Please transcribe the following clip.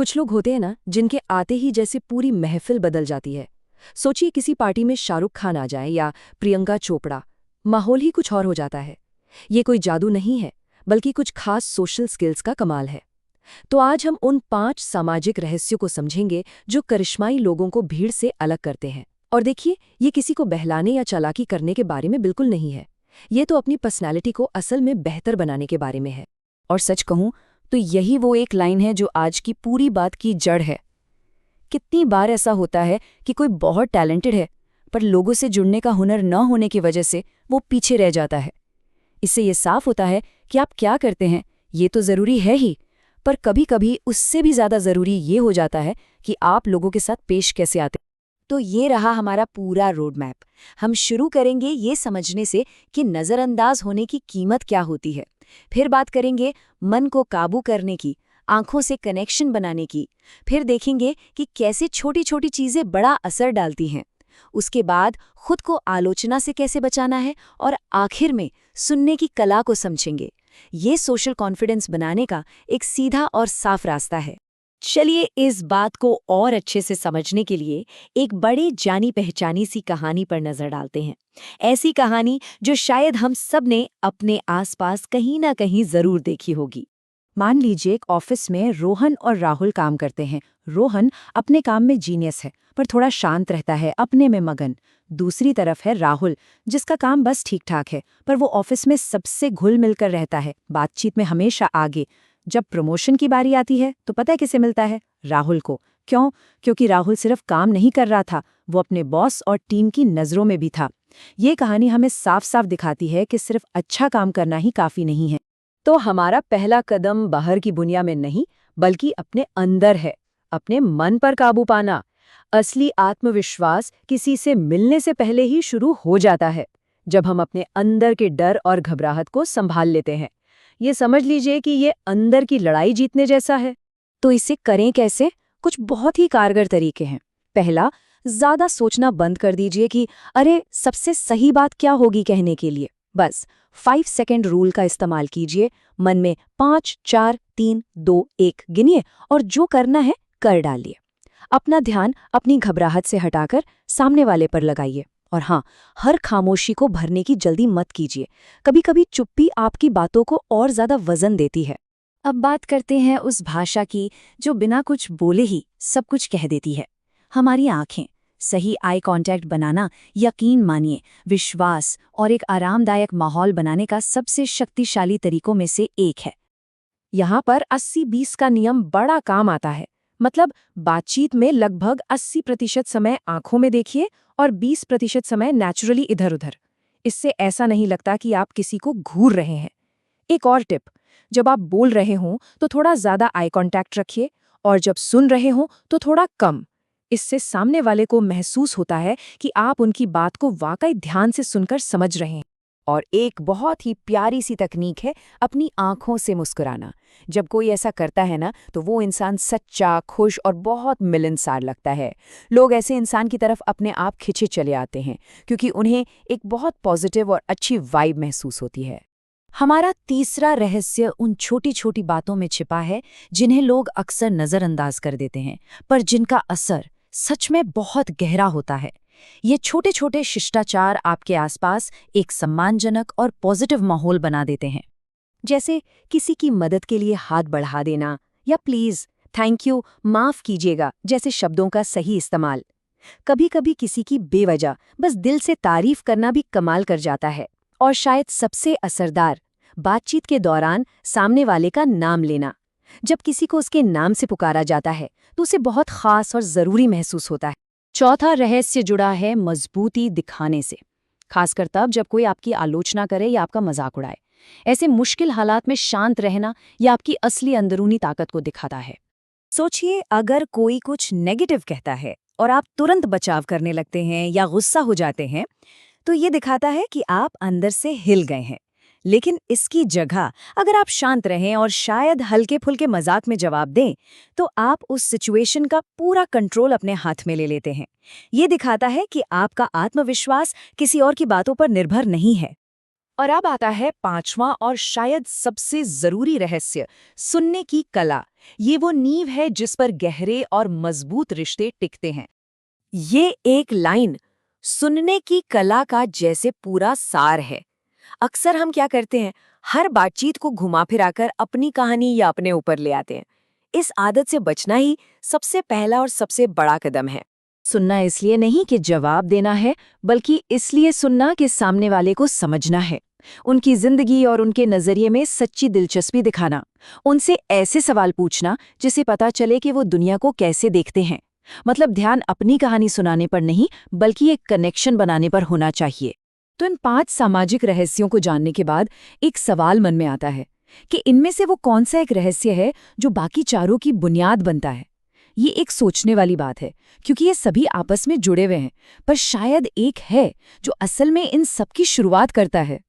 कुछ लोग होते हैं ना जिनके आते ही जैसे पूरी महफिल बदल जाती है। सोचिए किसी पार्टी में शाहरुख खान आ जाए या प्रियंका चोपड़ा, माहौल ही कुछ और हो जाता है। ये कोई जादू नहीं है, बल्कि कुछ खास सोशल स्किल्स का कमाल है। तो आज हम उन 5 सामाजिक रहस्यों को समझेंगे जो करिश्माई लोगों को भीड़ से अलग करते हैं। और देखिए, ये किसी को बहलाने या चालाकी करने के बारे में बिल्कुल नहीं है। ये तो अपनी पर्सनैलिटी को असल में बेहतर बनाने के बारे में है। और सच कहूं तो यही वो एक लाइन है जो आज की पूरी बात की जड़ है। कितनी बार ऐसा होता है कि कोई बहुत टैलेंटेड है, पर लोगों से जुड़ने का हुनर न होने की वजह से वो पीछे रह जाता है। इससे ये साफ होता है कि आप क्या करते हैं ये तो ज़रूरी है ही, पर कभी कभी उससे भी ज़्यादा ज़रूरी ये हो जाता है कि आप लोगों के साथ पेश कैसे आते हैं। तो ये रहा हमारा पूरा रोड मैप। हम शुरू करेंगे ये समझने से कि नज़रअंदाज होने की कीमत क्या होती है। फिर बात करेंगे मन को काबू करने की, आंखों से कनेक्शन बनाने की। फिर देखेंगे कि कैसे छोटी छोटी चीज़ें बड़ा असर डालती हैं। उसके बाद खुद को आलोचना से कैसे बचाना है, और आखिर में सुनने की कला को समझेंगे। ये सोशल कॉन्फिडेंस बनाने का एक सीधा और साफ रास्ता है। चलिए इस बात को और अच्छे से समझने के लिए एक बड़े जानी पहचानी सी कहानी पर नजर डालते हैं। ऐसी कहानी जो शायद हम सब ने अपने आसपास कहीं ना कहीं जरूर देखी होगी। मान लीजिए एक ऑफिस में रोहन और राहुल काम करते हैं। रोहन अपने काम में जीनियस है, पर थोड़ा शांत रहता है, अपने में मगन। दूसरी तरफ है राहुल, जिसका काम बस ठीक ठाक है, पर वो ऑफिस में सबसे घुल मिलकर रहता है, बातचीत में हमेशा आगे। जब प्रमोशन की बारी आती है तो पता है किसे मिलता है? राहुल को। क्यों? क्योंकि राहुल सिर्फ काम नहीं कर रहा था, वो अपने बॉस और टीम की नज़रों में भी था। ये कहानी हमें साफ साफ दिखाती है कि सिर्फ अच्छा काम करना ही काफ़ी नहीं है। तो हमारा पहला कदम बाहर की दुनिया में नहीं, बल्कि अपने अंदर है। अपने मन पर काबू पाना। असली आत्मविश्वास किसी से मिलने से पहले ही शुरू हो जाता है, जब हम अपने अंदर के डर और घबराहट को संभाल लेते हैं। ये समझ लीजिए कि ये अंदर की लड़ाई जीतने जैसा है। तो इसे करें कैसे? कुछ बहुत ही कारगर तरीके हैं। पहला, ज्यादा सोचना बंद कर दीजिए कि अरे सबसे सही बात क्या होगी कहने के लिए। बस 5 सेकेंड रूल का इस्तेमाल कीजिए। मन में 5, 4, 3, 2, 1 गिनिए और जो करना है कर डालिए। अपना ध्यान अपनी घबराहट से हटाकर सामने वाले पर लगाइए। और हाँ, हर खामोशी को भरने की जल्दी मत कीजिए। कभी कभी चुप्पी आपकी बातों को और ज्यादा वजन देती है। अब बात करते हैं उस भाषा की जो बिना कुछ बोले ही सब कुछ कह देती है। हमारी आंखें। सही आई कांटेक्ट बनाना, यकीन मानिए, विश्वास और एक आरामदायक माहौल बनाने का सबसे शक्तिशाली तरीकों में से एक है। यहाँ पर 80-20 का नियम बड़ा काम आता है। मतलब बातचीत में लगभग 80% समय आंखों में देखिए और 20% समय नेचुरली इधर उधर। इससे ऐसा नहीं लगता कि आप किसी को घूर रहे हैं। एक और टिप, जब आप बोल रहे हों तो थोड़ा ज्यादा आई कांटेक्ट रखिए, और जब सुन रहे हों तो थोड़ा कम। इससे सामने वाले को महसूस होता है कि आप उनकी बात को वाकई ध्यान से सुनकर समझ रहे हैं। और एक बहुत ही प्यारी सी तकनीक है अपनी आंखों से मुस्कुराना। जब कोई ऐसा करता है ना, तो वो इंसान सच्चा, खुश और बहुत मिलनसार लगता है। लोग ऐसे इंसान की तरफ अपने आप खिंचे चले आते हैं, क्योंकि उन्हें एक बहुत पॉजिटिव और अच्छी वाइब महसूस होती है। हमारा तीसरा रहस्य उन छोटी छोटी बातों में छिपा है जिन्हें लोग अक्सर नज़रअंदाज कर देते हैं, पर जिनका असर सच में बहुत गहरा होता है। ये छोटे छोटे शिष्टाचार आपके आसपास एक सम्मानजनक और पॉजिटिव माहौल बना देते हैं। जैसे किसी की मदद के लिए हाथ बढ़ा देना, या प्लीज़, थैंक यू, माफ़ कीजिएगा जैसे शब्दों का सही इस्तेमाल। कभी कभी किसी की बेवजह बस दिल से तारीफ करना भी कमाल कर जाता है। और शायद सबसे असरदार, बातचीत के दौरान सामने वाले का नाम लेना। जब किसी को उसके नाम से पुकारा जाता है तो उसे बहुत खास और ज़रूरी महसूस होता है। चौथा रहस्य जुड़ा है मजबूती दिखाने से, खासकर तब जब कोई आपकी आलोचना करे या आपका मजाक उड़ाए। ऐसे मुश्किल हालात में शांत रहना या आपकी असली अंदरूनी ताकत को दिखाता है। सोचिए, अगर कोई कुछ नेगेटिव कहता है और आप तुरंत बचाव करने लगते हैं या गुस्सा हो जाते हैं, तो ये दिखाता है कि आप अंदर से हिल गए हैं। लेकिन इसकी जगह अगर आप शांत रहें और शायद हल्के फुल्के मजाक में जवाब दें, तो आप उस सिचुएशन का पूरा कंट्रोल अपने हाथ में ले लेते हैं। ये दिखाता है कि आपका आत्मविश्वास किसी और की बातों पर निर्भर नहीं है। और अब आता है पांचवां और शायद सबसे जरूरी रहस्य, सुनने की कला। ये वो नींव है जिस पर गहरे और मजबूत रिश्ते टिकते हैं। ये एक लाइन सुनने की कला का जैसे पूरा सार है। अक्सर हम क्या करते हैं, हर बातचीत को घुमा फिराकर अपनी कहानी या अपने ऊपर ले आते हैं। इस आदत से बचना ही सबसे पहला और सबसे बड़ा कदम है। सुनना इसलिए नहीं कि जवाब देना है, बल्कि इसलिए सुनना कि सामने वाले को समझना है, उनकी जिंदगी और उनके नजरिए में सच्ची दिलचस्पी दिखाना, उनसे ऐसे सवाल पूछना जिसे पता चले कि वो दुनिया को कैसे देखते हैं। मतलब ध्यान अपनी कहानी सुनाने पर नहीं, बल्कि एक कनेक्शन बनाने पर होना चाहिए। तो इन 5 सामाजिक रहस्यों को जानने के बाद एक सवाल मन में आता है कि इनमें से वो कौन सा एक रहस्य है जो बाकी चारों की बुनियाद बनता है। ये एक सोचने वाली बात है, क्योंकि ये सभी आपस में जुड़े हुए हैं, पर शायद एक है जो असल में इन सब की शुरुआत करता है।